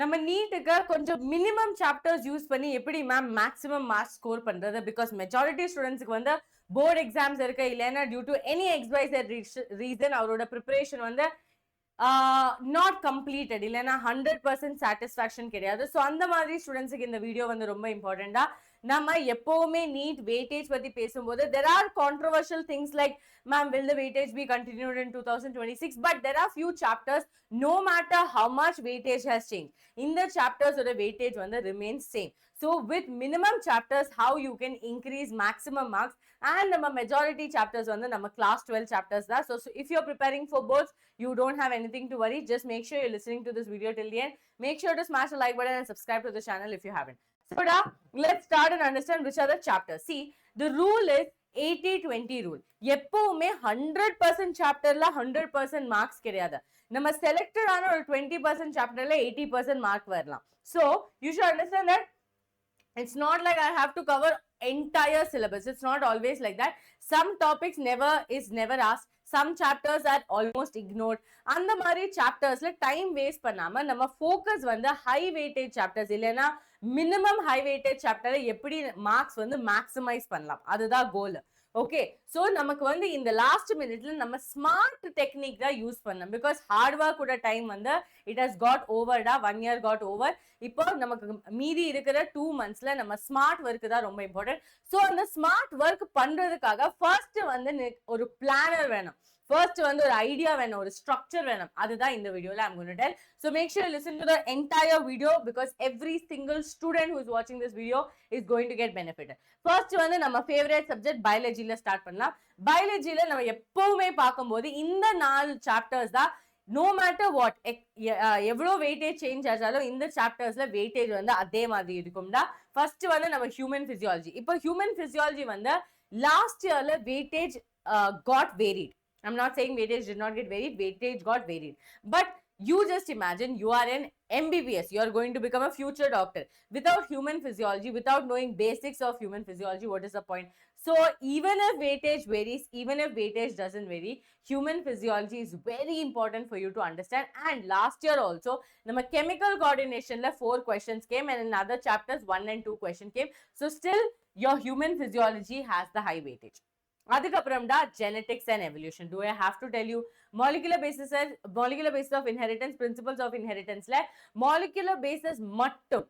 நம்ம நீட்டுக்கு கொஞ்சம் மினிமம் சாப்டர்ஸ் யூஸ் பண்ணி எப்படி மேம் மேக்ஸிமம் மார்க்ஸ் ஸ்கோர் பண்றது? பிகாஸ் மெஜாரிட்டி ஸ்டூடெண்ட்ஸ்க்கு வந்து போர்டு எக்ஸாம்ஸ் இருக்கு, இல்லைன்னா டியூ டு எனி எக்ஸ்வைசட் ரீசன் அவரோட ப்ரிப்பரேஷன் வந்து நாட் கம்ப்ளீட்டட், இல்லைன்னா 100% சாட்டிஸ்ஃபேக்ஷன் கிடையாது. ஸோ அந்த மாதிரி ஸ்டூடெண்ட்ஸுக்கு இந்த வீடியோ வந்து ரொம்ப இம்பார்ட்டண்டா. நம்ம எப்பவுமே நீட் வெயிட்டேஜ் பத்தி பேசும்போது there are controversial things like ma'am will the weightage be continued in 2026, but there are few chapters no matter how much weightage has changed, in the chapters oda weightage வந்து remains same. So with minimum chapters how you can increase maximum marks, and நம்ம majority chapters வந்து நம்ம class 12 chapters da. So if you're preparing for boards, you don't have anything to worry. Just make sure you're listening to this video till the end. Make sure to smash the like button and subscribe to the channel if you haven't. So let's start and understand which are the chapters. See, the rule is 80-20 rule. எப்பவுமே 100% சாப்டர்ல 100% marks கிடையாது. நம்ம selected ஆன ஒரு 20% சாப்டர்ல 80% mark வரலாம். So you should understand that it's not like I have to cover entire syllabus. It's not always like that. Some topics never asked. Some chapters are almost ignored. அந்த மாதிரி சாப்டர்ஸ்ல time waste பண்ணாம நம்ம focus வந்து high weightage chapters, இல்லைன்னா minimum high weightage சாப்டரை எப்படி marks வந்து maximise பண்ணலாம், அதுதான் கோல். ஓகே, ஸோ நமக்கு வந்து இந்த லாஸ்ட் மினிட்ல நம்ம ஸ்மார்ட் டெக்னிக் தான் யூஸ் பண்ணோம். பிகாஸ் ஹார்ட் ஒர்க் கூட டைம் வந்து இட் ஹஸ் காட் ஓவர்டா, 1 year காட் ஓவர். இப்போ நமக்கு மீதி இருக்கிற 2 monthsல நம்ம ஸ்மார்ட் ஒர்க் தான் ரொம்ப இம்பார்ட்டன்ட். ஸோ அந்த ஸ்மார்ட் ஒர்க் பண்றதுக்காக ஃபர்ஸ்ட் வந்து ஒரு பிளானர் வேணும், ஃபர்ஸ்ட் வந்து ஒரு ஐடியா வேணும், ஒரு ஸ்ட்ரக்சர் வேணும். அதுதான் இந்த வீடியோல I'm going to tell. So make sure you listen to the entire video because every single student who is watching this video is going to get benefited. First வந்து நம்ம ஃபேவரட் சப்ஜெக்ட் பயாலஜில ஸ்டார்ட் பண்ணலாம். பயாலஜில நம்ம எப்பவுமே பார்க்கும்போது இந்த 4 chapters தான் no matter what எவ்வளோ weightage change ஆச்சாலும் இந்த சாப்டர்ஸ்ல வெயிட்டேஜ் வந்து அதே மாதிரி இருக்கும்டா. ஃபர்ஸ்ட் வந்து நம்ம ஹியூமன் பிசியாலஜி. இப்போ ஹியூமன் பிசியாலஜி வந்து லாஸ்ட் இயர்ல weightage got varied. I'm not saying weightage did not get varied, weightage got varied. But you just imagine you are an MBBS, you are going to become a future doctor. Without human physiology, without knowing basics of human physiology, what is the point? So even if weightage varies, even if weightage doesn't vary, human physiology is very important for you to understand. And last year also, nama chemical coordination la 4 questions came, and in other chapters 1 and 2 questions came. So still your human physiology has the high weightage. அதுக்கப்புறம்டா genetics and evolution. Do I have to tell you molecular basis of inheritance, principles of inheritanceல molecular basis மட்டும்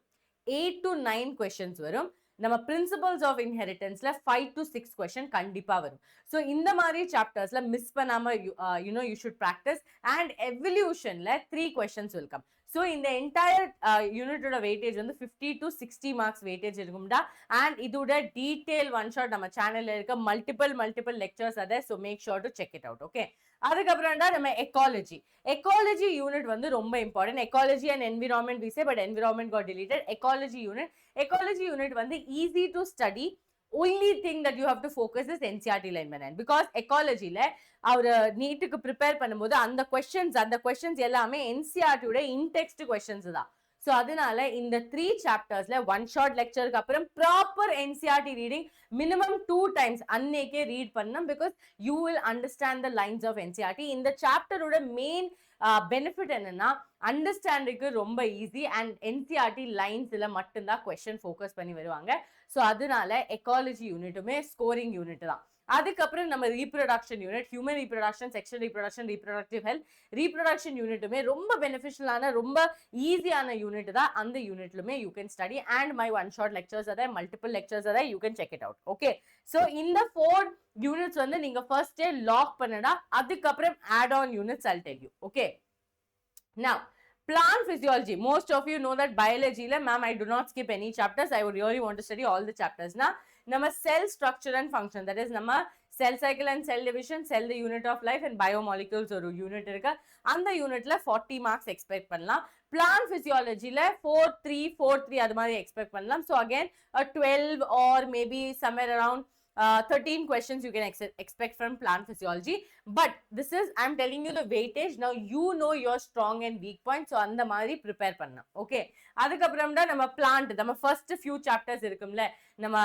8 to 9 questions வரும். நம்ம principles of இன்ஹெரிட்டன்ஸ்ல 5 to 6 question கண்டிப்பா வரும். So இந்த மாதிரி சாப்டர்ஸ்ல மிஸ் பண்ணாம யூ ஷுட் ப்ராக்டிஸ். அண்ட் எவல்யூஷன்ல 3 questions will come. ஸோ இந்த என்டையர் யூனிட்டோட வெயிட்டேஜ் வந்து 50 to 60 மார்க்ஸ் வெயிட்டேஜ் இருக்கும்டா. அண்ட் இதோட டீடைல் ஒன் ஷாட் நம்ம சேனல்ல இருக்க மல்டிபிள் லெக்சர்ஸ் அதை. So make sure to check it out. Okay, அதுக்கப்புறம்டா நம்ம எக்காலஜி யூனிட் வந்து ரொம்ப important. Ecology and environment we say, but environment got deleted. Ecology unit வந்து easy to study. Only thing that you have to focus is NCERT line man, because ecology ல அவரு நீட்டுக்கு prepare பண்ணும்போது அந்த questions எல்லாமே NCERT உடைய இன்டெக்ஸ்ட் questions தான். So அதனால இந்த 3 சாப்டர்ஸ்ல 1 ஷார்ட் லெக்சருக்கு அப்புறம் proper NCERT reading minimum 2 times அன்னைக்கே ரீட் பண்ணணும். Because you will understand the lines of NCERT. இந்த சாப்டரோட மெயின் பெனிஃபிட் என்னன்னா அண்டர்ஸ்டாண்டிங்க்கு ரொம்ப ஈஸி, அண்ட் NCERT லைன்ஸ்ல மட்டும்தான் கொஸ்டின் ஃபோக்கஸ் பண்ணி வருவாங்க. ஸோ அதனால எக்காலஜி யூனிட்டுமே ஸ்கோரிங் யூனிட் தான். அதுக்கப்புறம் நம்ம reproduction unit, human reproduction, sexual reproduction, reproductive health. Reproduction யூனிட்டுமே ரொம்ப பெனிஃபிஷியலான ரொம்ப ஈஸியான யூனிட் தான். அந்த யூனிட்லுமே you can study. And my 1 shot lectures அதை, மல்டிபிள் லெக்சர்ஸ் அதை, you can check it out. Okay, so இந்த 4 யூனிட்ஸ் வந்து நீங்க ஃபர்ஸ்டே லாக் பண்ணடா. அதுக்கப்புறம் add on units I'll tell you. Okay, now plant physiology. Most of you know that biology la ma'am I do not skip any chapters. I would really want to study all the chapters. Na nama cell structure and function, that is nama cell cycle and cell division, cell the unit of life, and biomolecules ஒரு unit இருக்கு. அந்த யூனிட்ல 40 marks expect பண்ணலாம். plant physiology ல 4-3 அது மாதிரி expect பண்ணலாம். So again a 12 or maybe somewhere around 13 questions you can expect from plant physiology. But this is, I'm telling you the weightage. Now you know your strong and weak points. So அந்த மாதிரி prepare பண்ணலாம். Okay, அதுக்கப்புறம்டா நம்ம plant, நம்ம first few chapters இருக்கும்ல, நம்ம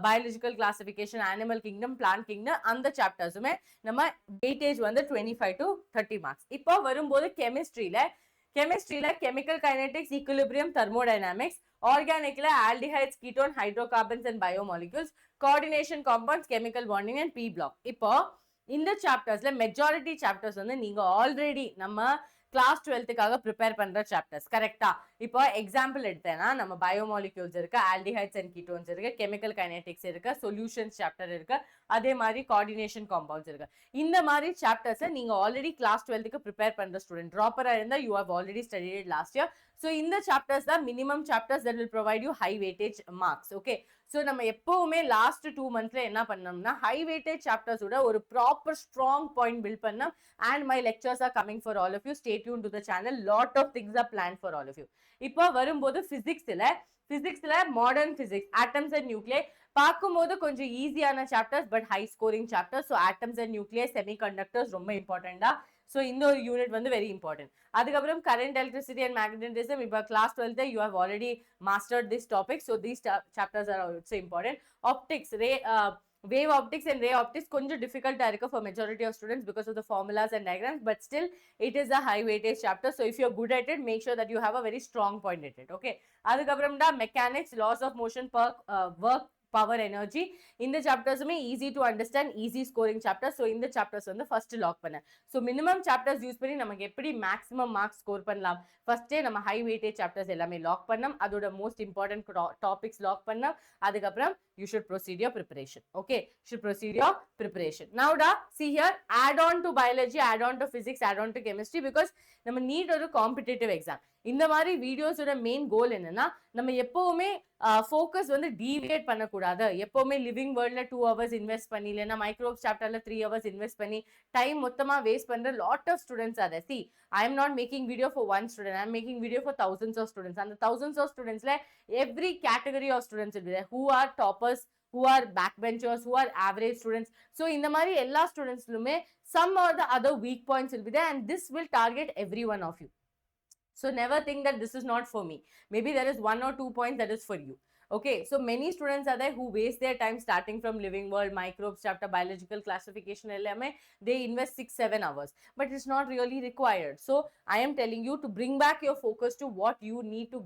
biological classification, animal kingdom, plant kingdom, அந்த சாப்டர்ஸுமே நம்ம weightage வந்து 25 to 30 marks. இப்போ வரும்போது chemistryல கெமிஸ்ட்ரியில கெமிக்கல் கைனெட்டிக்ஸ், ஈக்குலிபிரியம், தெர்மோடைனமிக்ஸ். ஆர்கானிக்ல aldehydes, ketone, hydrocarbons and biomolecules. Coordination compounds, chemical bonding and p block. இப்போ இந்த சாப்டர்ஸ்ல மெஜாரிட்டி சாப்டர்ஸ் வந்து நீங்க ஆல்ரெடி நம்ம கிளாஸ் 12க்காக ப்ரிப்பேர் பண்ற சாப்டர்ஸ். கரெக்டா? இப்போ எக்ஸாம்பிள் எடுத்தேன்னா நம்ம பயோமாலிக்யூல்ஸ் இருக்கு, ஆல்டிஹைட்ஸ் அண்ட் கீட்டோன்ஸ் இருக்கு, கெமிக்கல் கைனெட்டிக்ஸ் இருக்கு, சொல்யூஷன்ஸ் சாப்டர் இருக்கு, அதே மாதிரி கோஆர்டினேஷன் காம்பவுண்ட்ஸ் இருக்கு. இந்த மாதிரி சாப்டர்ஸை நீங்க ஆல்ரெடி கிளாஸ் 12க்கு ப்ரிப்பேர் பண்ற ஸ்டூடெண்ட், ட்ராப்பரா இருந்தா you have already studied last year. So இந்த சாப்டர்ஸ் தான் minimum chapters that will provide you high weightage marks. Okay, so நம்ம எப்பவுமே லாஸ்ட் 2 monthsல என்ன பண்ணோம்னா ஹை வெயிட்டேஜ் சாப்டர்ஸோட ஒரு ப்ராப்பர் ஸ்ட்ராங் பாயிண்ட் பில்ட் பண்ணோம். And my lectures are coming for all of you. Stay tuned to the channel. Lot of things are plan for all of you. இப்போ வரும்போது பிசிக்ஸ்ல modern physics, atoms and nuclear பார்க்கும்போது கொஞ்சம் ஈஸியான chapters but high scoring chapters. So atoms and nuclear, semiconductors ரொம்ப இம்பார்ட்டண்டா. So இந்த ஒரு யூனிட் வந்து வெரி இம்பார்ட்டன்ட். அதுக்கப்புறம் கரண்ட், எலக்ட்ரிசிட்டி அண்ட் மேக்னட்டிசம். இப்போ class 12th you have already mastered this topic, so these chapters are also important. Optics, wave optics and ray optics konja difficult irukku for majority of students because of the formulas and diagrams, but still it is a high weightage chapter. So if you're good at it, make sure that you have a very strong point at it. Okay, adukapram da mechanics, laws of motion, work, power, energy. In the chapters me easy to understand, easy scoring chapters. So in the chapters வந்து first lock பண்ண. So minimum chapters use பண்ணி நமக்கு எப்படி maximum marks score பண்ணலாம். First நம்ம high weightage chapters எல்லாமே lock பண்ணோம். அதோட most important topics lock பண்ணோம். அதுக்கப்புறம் you should proceed your preparation. Okay, should proceed your preparation. Now da see here, add on to biology, add on to physics, add on to chemistry, because நம்ம need ஒரு competitive exam. இந்த மாதிரி வீடியோஸோட main கோல் என்னன்னா நம்ம எப்பவுமே focus வந்து deviate பண்ணக்கூடாது. எப்பவுமே லிவிங் வேர்ல்ட்ல 2 hours இன்வெஸ்ட் பண்ணி, இல்லைன்னா மைக்ரோப் சாப்டர்ல 3 hours இன்வெஸ்ட் பண்ணி டைம் மொத்தமா வேஸ்ட் பண்ற lot of students are. See, I'm not making video for one student, I'm making video for thousands of students. அந்த thousands ஆஃப் ஸ்டூடெண்ட்ஸ்ல every category of students இருக்கு. Who are toppers, who are backbenchers, who are average students. So in the mari ella students lume some or the other weak points will be there, and this will target every one of you. So never think that this is not for me. Maybe there is 1 or 2 points that is for you. Okay, so many students are there who waste their time starting from living world, microbes chapter, biological classification, LMA. They invest 6-7 hours, but it's not really required. So I am telling you to bring back your focus to what you need to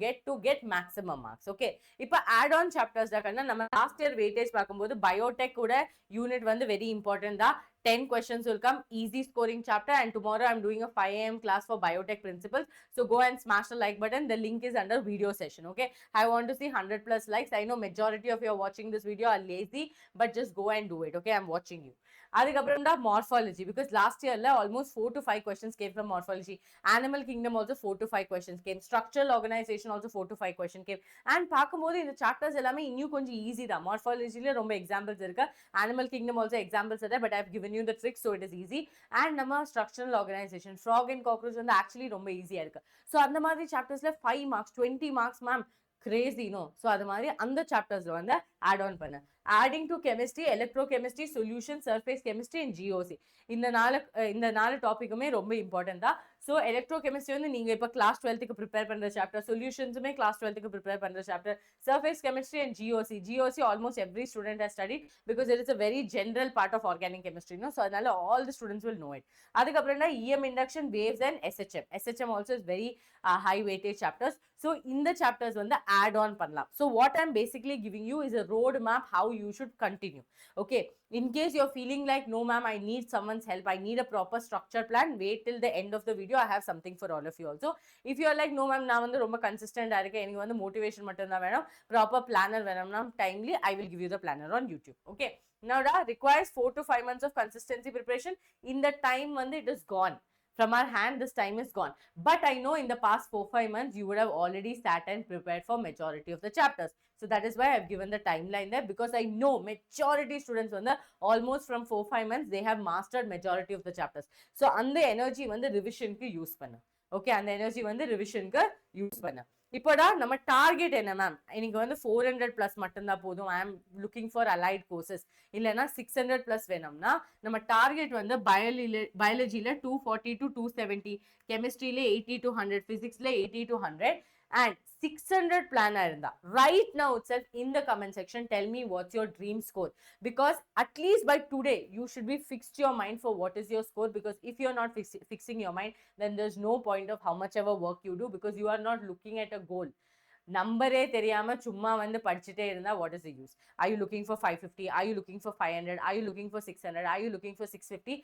get maximum marks. Okay, ipa add on chapters da kanna nama last year weightage paakumbodhu biotech oda unit vandu very important da. 10 questions will come, easy scoring chapter, and tomorrow I'm doing a 5 AM class for biotech principles. So go and smash the like button. The link is under video session. Okay, I want to see 100+ likes. I know majority of you are watching this video are lazy, but just go and do it. Okay, I'm watching you. அதுக்கப்புறம் தான் morphology, because last இயர்ல almost 4 to 5 questions came from morphology. Animal kingdom also 4 to 5 questions came. Structural organization also 4 to 5 questions came. And பார்க்கும்போது இந்த chapters எல்லாமே இன்னும் கொஞ்சம் easy தான். மார்ஃபாலஜில ரொம்ப எக்ஸாம்பிள்ஸ் இருக்கு. Animal kingdom also examples are there, but I have given you the tricks, so it is easy. And நம்ம structural organization, frog and cockroach வந்து actually ரொம்ப ஈஸியா இருக்கு. So அந்த மாதிரி சாப்டர்ஸ்ல 5 marks 20 marks ma'am crazy, no? So அது மாதிரி அந்த சாப்டர்ஸ்ல வந்து ஆட் ஆன் பண்ண. Adding to chemistry, electrochemistry, solution, surface chemistry and GOC. இந்த நாலு டாபிக்குமே ரொம்ப இம்பார்ட்டன்ட் தான். ஸோ எலக்ட்ரோகெமிஸ்ட்ரி வந்து நீங்க இப்போ கிளாஸ் 12க்கு ப்ரிப்பேர் பண்ற சாப்டர், சொல்யூஷன்ஸுமே கிளாஸ் 12க்கு ப்ரிப்பேர் பண்ற chapter, surface chemistry and GOC almost every student has studied because it is a very general part of organic chemistry. So அதனால all the students will know it. அதுக்கப்புறம் EM induction, waves and SHM also is very high weightage chapters. So இந்த chapters வந்து add on பண்ணலாம். So what I'm basically giving you is a road map how you should continue. Okay, in case you're feeling like no ma'am, I need someone's help, I need a proper structure plan, wait till the end of the video. I have something for all of you also. If you're like no ma'am, நான் வந்து ரொம்ப consistent இருக்கேன், எனக்கு வந்து motivation மட்டும் தான் வேணும், proper planar வேணும்னா timely I will give you the planner on YouTube. Okay, now that requires 4 to 5 months of consistency preparation. In the time வந்து it is gone from our hand, this time is gone. But I know in the past 4-5 months you would have already sat and prepared for majority of the chapters. So that is why I've given the timeline there, because I know majority students வந்து almost from 4-5 months they have mastered majority of the chapters. So அந்த energy வந்து revisionக்கு use பண்ணு. Okay, அந்த energy வந்து revisionக்கு use பண்ணு. இப்போடா நம்ம target என்ன ma'am, இன்னைக்கு வந்து 400+ மட்டும்தான் போதும், ஐ ஆம் லுக்கிங் ஃபார் அலைட் கோர்சஸ், இல்லைன்னா 600+ வேணும்னா நம்ம டார்கெட் வந்து பயாலஜியில் 240 to 270, கெமிஸ்ட்ரியில 80 to 100, ஃபிசிக்ஸில் 80 to 100, and 600 plan irunda right now itself in the comment section, tell me what's your dream score, because at least by today you should be fixed your mind for what is your score, because if you're not fixing your mind, then there's no point of how much ever work you do, because you are not looking at a goal. நம்பரே தெரியாம சும்மா வந்து படிச்சுட்டே இருந்தா what is the use? Are you looking for 550? Are you looking for 500? Are you looking for 600? Are you looking for 650?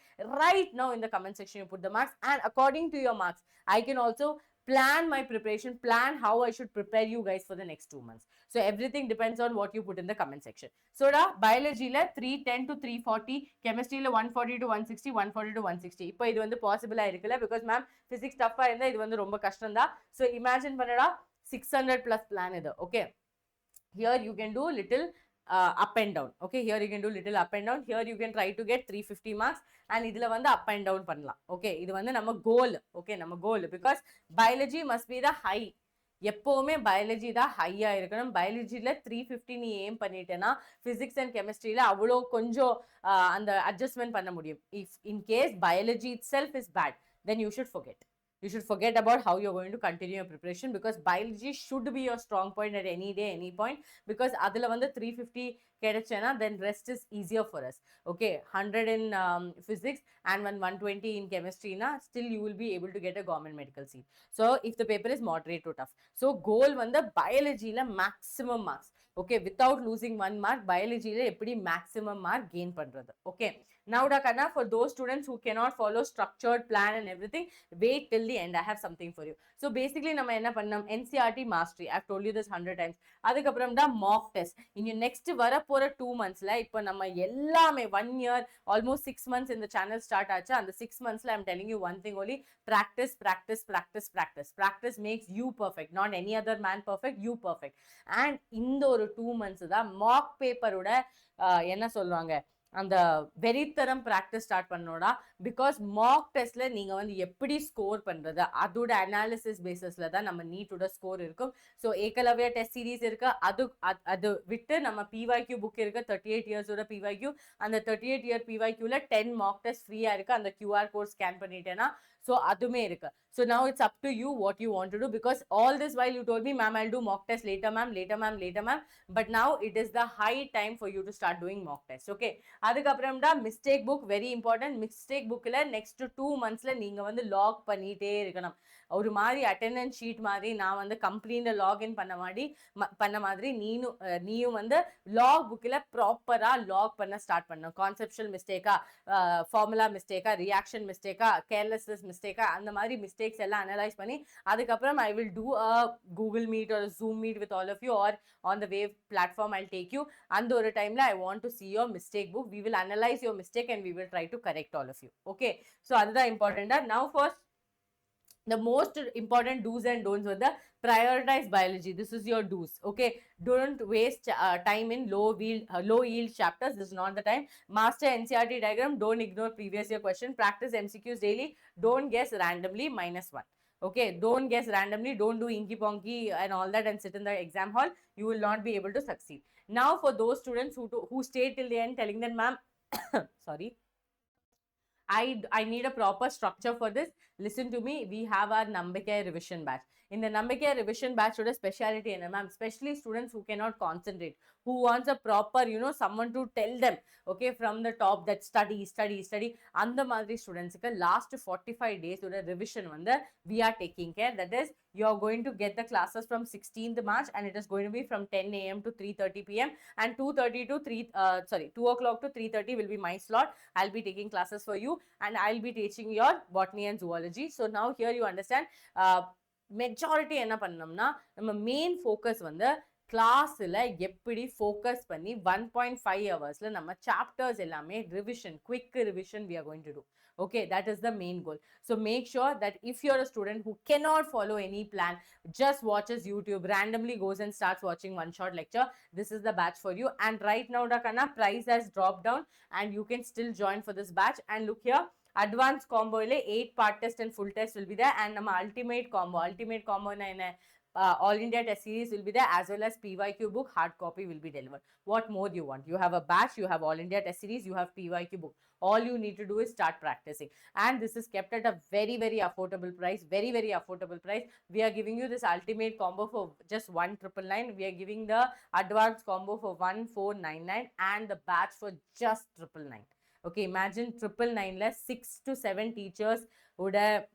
Right now in the comment section you put the marks, and according to your marks I can also plan my preparation, plan how I should prepare you guys for the next 2 months. So everything depends on what you put in the comment section. So da biology la 310 to 340, chemistry la 140 to 160, 140 to 160. இப்போ இது வந்து பாசிபிளா இருக்குல்ல, because ma'am physics tough இருந்தா இது வந்து ரொம்ப கஷ்டம் தான். So imagine பண்ணடா 600 plus plan idu. Okay, here you can do little up and down. Okay, here you can do little up and down. Here you can try to get 350 marks, and idhula vandu up and down பண்ணலாம். Okay, இது வந்து நம்ம goal. Okay, நம்ம goal, because biology must be the high. எப்பவுமே biology தான் ஹையா இருக்கணும். பயாலஜியில் 350 நீ ஏம் பண்ணிட்டேன்னா ஃபிசிக்ஸ் அண்ட் கெமிஸ்ட்ரியில் அவ்வளோ கொஞ்சம் அந்த அட்ஜஸ்ட்மெண்ட் பண்ண முடியும். If in case biology itself is bad, then you should forget. You should forget about how you're going to continue your preparation, because biology should be your strong point at any day, any point, because adula vandu 350 kedachena, then rest is easier for us. Okay, 100 in physics and 120 in chemistry na, still you will be able to get a government medical seat. So if the paper is moderate to tough, so goal vandu biology la maximum marks. Okay, without losing 1 mark, biology la eppadi maximum mark gain பண்றது. Okay, now da kanna, for those students who cannot follow structured plan and everything, wait till the end, I have something for you. So basically நம்ம என்ன பண்ணோம், NCERT mastery, I've told you this 100 times. அதுக்கப்புறம் தான் mock test. in your next வரப்போற 2 monthsல இப்போ நம்ம எல்லாமே 1 year almost 6 months in the channel start ஆச்சு. அந்த 6 monthsல I'm telling you one thing only, practice, practice, practice, practice. Practice makes you perfect, not any other man perfect, you perfect. and இந்த ஒரு 2 months தான் mock paper ஓட என்ன சொல்லுவாங்க, அந்த வெறித்தரம் practice start பண்ணோடா. Because Mach டெஸ்ட்ல நீங்க வந்து எப்படி ஸ்கோர் பண்றது, அதோட அனாலிசிஸ் பேசிஸ்ல தான் நம்ம நீட்டோட ஸ்கோர் இருக்கும். ஸோ ஏகலவ்யா டெஸ்ட் சீரீஸ் இருக்கு, அது விட்டு நம்ம பிஒய்க்யூ புக் இருக்கு, 38 இயர்ஸோட பிஒய்க்யூ. அந்த 38 இயர் பிஒய்க்யூல 10 மாக் டெஸ்ட் ஃப்ரீயா இருக்கு. அந்த கியூஆர் கோட் ஸ்கேன் பண்ணிட்டேன்னா ஸோ அதுமே இருக்கு. So now it's up to you what you want to do, because all this while you told me, ma'am, I'll do mock test later, ma'am, later, ma'am, later, ma'am. But now it is the high time for you to start doing mock test. Okay, அதுக்கப்புறம் தான் mistake book, very important. Mistake புக்கில் next 2 monthsல நீங்கள் வந்து lock பண்ணிகிட்டே இருக்கணும். ஒரு மாதிரி attendance sheet மாதிரி நான் வந்து கம்ப்ளீட்டாக லாகின் பண்ண மாதிரி நீயும் வந்து லாக் புக்கில் ப்ராப்பராக லாக் பண்ண ஸ்டார்ட் பண்ணணும். கான்செப்ஷுவல் மிஸ்டேக்கா, ஃபார்முலா மிஸ்டேக்கா, ரியாக்ஷன் மிஸ்டேக்கா, கேர்லெஸ்னஸ் மிஸ்டேக்கா, அந்த மாதிரி மிஸ்டேக்ஸ் எல்லாம் அனலைஸ் பண்ணி அதுக்கப்புறம் I will do a Google Meet ஒரு Zoom meet with all of you, or on the wave platform I take you. அந்த ஒரு டைமில் I want to see your mistake book. We will analyze your mistake and we will try to correct all of you. Okay, so அதுதான் இம்பார்ட்டண்டா. Now first, the most important do's and don'ts with the prioritize biology. This is your do's. Okay, don't waste time in low yield chapters. This is not the time. Master NCERT diagram, don't ignore previous year question. Practice MCQs daily, don't guess randomly, -1. Okay, don't guess randomly, don't do inky ponky and all that and sit in the exam hall. You will not be able to succeed. Now for those students who stayed till the end telling them, ma'am, sorry, I need a proper structure for this. Listen to me, we have our Nambikkai revision batch. In the Nambikkai revision batch, what a speciality in ma'am, especially students who cannot concentrate, who wants a proper, someone to tell them, okay, from the top that study. And the madri students, last 45 days of revision we are taking care. That is, you are going to get the classes from 16th March, and it is going to be from 10 a.m. to 3:30 p.m. and 2 o'clock to 3:30 will be my slot. I'll be taking classes for you, and I'll be teaching your botany and zoology. So now here you understand, majority என்ன பண்ணோம்னா, நம்ம main focus வந்து கிளாஸில் எப்படி focus பண்ணி 1.5 hours நம்ம chapters எல்லாமே revision, quick revision we are going to do. Okay, that is the main goal. So make sure that if you're a student who cannot follow any plan, just watches YouTube, randomly goes and starts watching one shot lecture, this is the batch for you. And right now Dakana price has dropped down and you can still join for this batch. And look here, advanced combo 8 part test and full test will be there, and நம்ம ultimate combo na enna, All India test series will be there, as well as PYQ book, hard copy will be delivered. What more do you want? You have a batch, you have All India test series, you have PYQ book. All you need to do is start practicing. And this is kept at a very, very affordable price. Very, very affordable price. We are giving you this ultimate combo for just 1,999. We are giving the advanced combo for 1,499 and the batch for just 999. Okay, imagine 999 less 6 to 7 teachers would have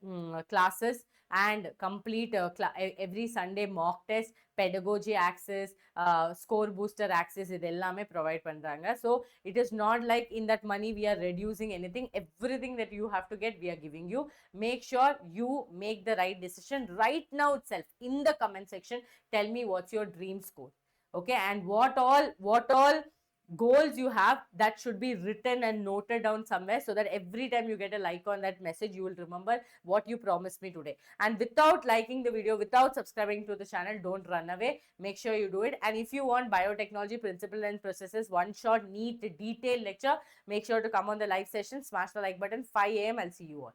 classes and complete every Sunday mock test, pedagogy access, score booster access, idellame provide pandranga. So it is not like in that money we are reducing anything. Everything that you have to get, we are giving you. Make sure you make the right decision right now itself. In the comment section, tell me what's your dream score, okay, and what all goals you have, that should be written and noted down somewhere, so that every time you get a like on that message, you will remember what you promised me today. And without liking the video, without subscribing to the channel, don't run away. Make sure you do it. And if you want biotechnology principle and processes one shot neat detailed lecture, make sure to come on the live session. Smash the like button. 5 a.m. I'll see you all.